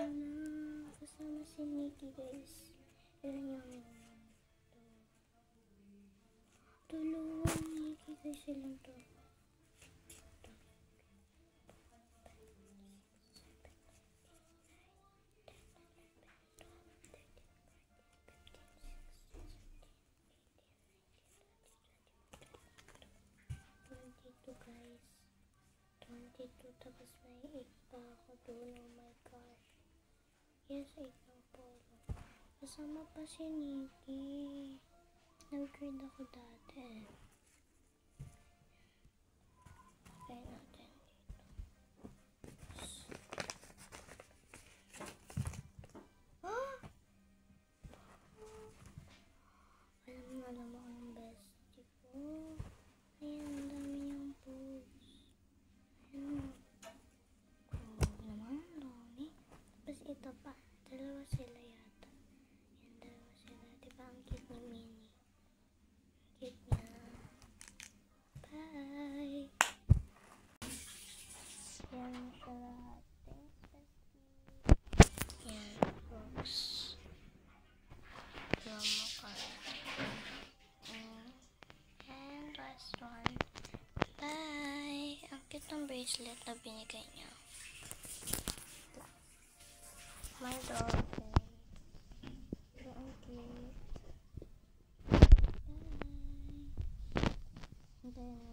na kasama si Nikki, guys. Ilan yung tulungan Nikki, guys. Ilan to? Guys, 22, tapos may 8 pa ako doon. Oh my gosh, yes, 8 lang po. Kasama pa si Nikki. Nag-grade ako dati. Try natin dito. Alam mo ang bestie ko. Ayan, ang dami niyang posts. Ayan mo. Naman, dami. Tapos ito pa. Dalawa sila yata. Ayan, dalawa sila. Diba ang cute ni Minnie? Cute niya. Bye! Ayan siya lahat. Thanks, bestie. Ayan, books. Drama card. One. Bye! Ang cute ng bracelet na binigay niya. My daughter. Ang cute. Bye! And then,